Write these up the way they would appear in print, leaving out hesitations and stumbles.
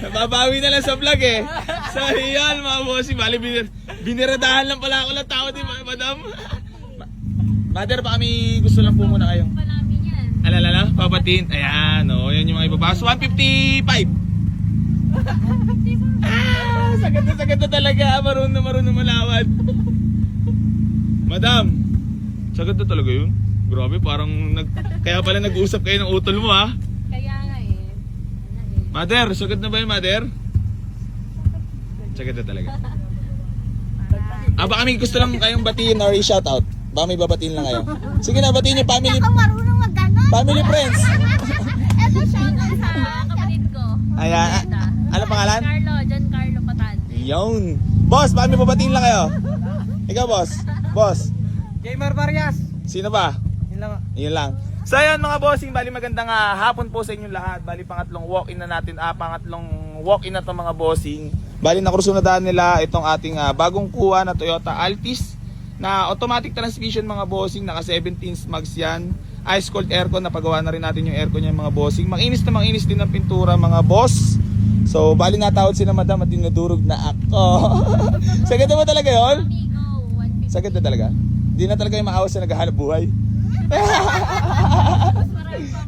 Nababawi na lang sa vlog eh. So yun mga bossing, bali biniradahan lang pala ako ng tao di madam. Mother, baka may gusto lang po muna kayo. Alala, papatin. Ayan, yan yung mga ibabas. 155. Sagad na talaga. Marunong malawad. Madam, sagad na talaga yun. Grabe, parang kaya pala nag-uusap kayo ng utol mo ha. Kaya nga eh. Mother, sagad na ba yun, mother? Sagad na talaga. Baka may gusto lang kayong batiin or i-shoutout. Baka may babatiin lang kayo. Sige na, batiin yung family. Ako marunong mag-ganon. Family friends. Ito shoutout sa kapatid ko. Ayan. Ano pangalan? Giancarlo Patante. Yun. Boss, baka may babatiin lang kayo. Ikaw, boss. Boss. Gamer Varias. Sino ba? Yun lang. Yun lang. So ayun mga bossing, bali magandang hapon po sa inyong lahat. Bali pangatlong walk-in na natin, pangatlong walk-in na to mga bossing. Bali nakursunadaan nila itong ating bagong kuha na Toyota Altis na automatic transmission mga bossing, naka 17 mags yan. Ice cold aircon, napagawa na rin natin yung aircon niya mga bossing. Manginis na manginis din ang pintura mga boss. So bali natawad sila madam at dinudurog na ako. Sagad na ba talaga yun? Sagad na talaga? Hindi na talaga yung maawas na naghahanap buhay.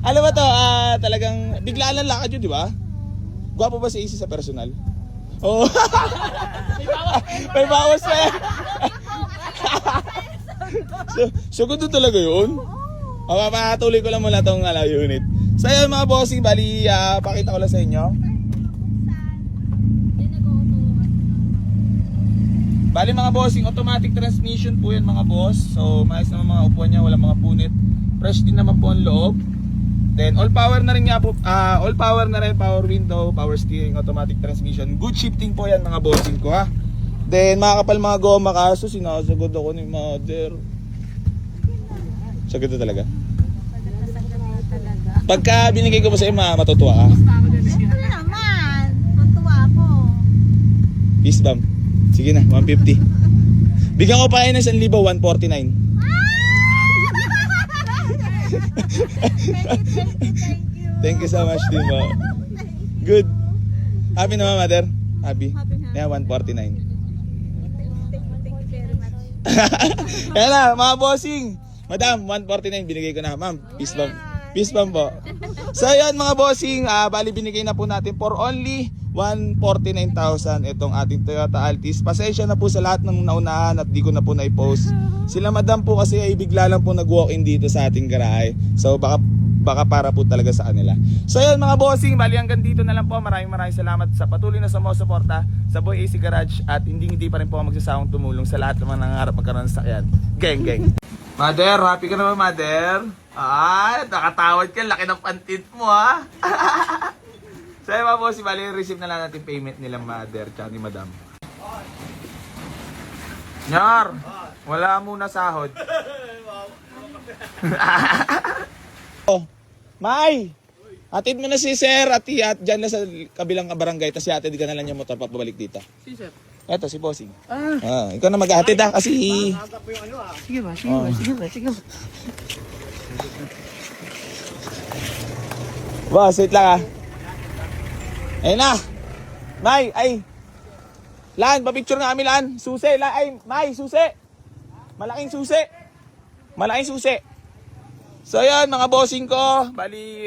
Alam mo to, talagang biglaan lang lakad yun, di ba? Gwapo ba si AC sa personal? Oo. May bawas na yan. Sugod doon talaga yun? Papatuloy ko lang muna itong unit. So yun mga bossing, bali pakita ko lang sa inyo. Bali mga bossing, automatic transmission po yan mga boss. So maayos naman mga upuan niya, walang mga punit. Fresh din naman po ang loob. Then all power na rin nga po, all power na rin, power window, power steering, automatic transmission. Good shifting po yan mga bossing ko ha. Then makakapal mga goma, kaso sinasagod ako ni mother. Sagad na talaga. Pagka binigay ko pa sa iyo, matutuwa ka. Siyempre naman. Matuwa ako. Peace bomb. Sige na, 150. Bigyan ko pa kayo ng 1,000, 149. Thank you so much, Dimo. Good. Happy naman, mother? Happy? Yeah, 149. Kaya na, mga bossing. Madam, 149 binigay ko na. Ma'am, peace bomb. Peace bomb po. So yan mga bossing, bali binigay na po natin for only 149,000 itong ating Toyota Altis. Pasensya na po sa lahat ng naunahan at di ko na po na-post. Sila madam po kasi ay bigla lang po nag-walk-in dito sa ating garahe. So baka para po talaga sa kanila. So yan mga bossing, bali hanggang dito na lang po. Maraming salamat sa patuloy na sumusuporta sa Boy AC Garage at hindi pa rin po ako magsasawang tumulong sa lahat ng mga nangarap magkaroon ng sakyan. Gang. Mother, happy ka naman mother? Nakatawad ka, laki ng pantit mo ha. So yun mga bossing, bali receive na lang natin payment nila mother tsaka ni madam. Nyar, wala muna sahod. Oh, May! Atid mo na si sir at dyan na sa kabilang barangay, tapos atid ka na lang yung motor papabalik dito. Si sir. Eto, si bossing. Ikaw na mag-atid kasi... Sige ba. Boss, wait lang Ayun na. May, Lan, papicture nga kami Lan. Susi, May, susi. Malaking susi. So yan mga bossing ko. Bali,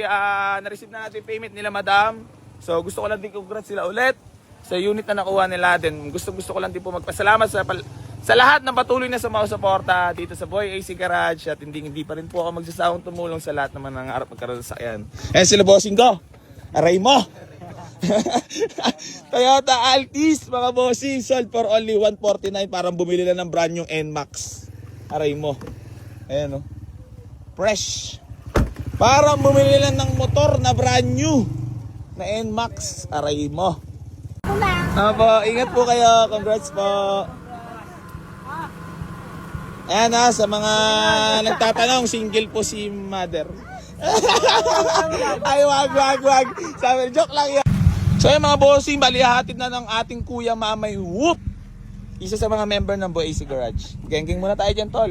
na-receive na natin payment nila madam. So gusto ko lang din congrats sila ulit sa unit na nakuha nila. Then gusto ko lang din po magpasalamat sa lahat ng patuloy na sumusuporta dito sa Boy AC Garage. At hindi pa rin po ako magsasawang tumulong sa lahat naman ng harap magkaroon sa sakyan. Sila bossing ko. Aray mo. Toyota Altis mga bossing, sold for only 149. Parang bumili lang ng brand new NMAX. Aray mo. Ayan o. Fresh. Parang bumili lang ng motor na brand new na NMAX. Aray mo. Opo, ingat po kayo. Congrats po. Ayan sa mga nagtatanong, single po si mother. Ay, wag. Sabi, joke lang yan. So yung mga bossing, bali hatid na ng ating kuya Mamay Whoop. Isa sa mga member ng Boy AC Garage. Geng muna tayo dyan tol.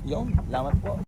Yung, salamat po.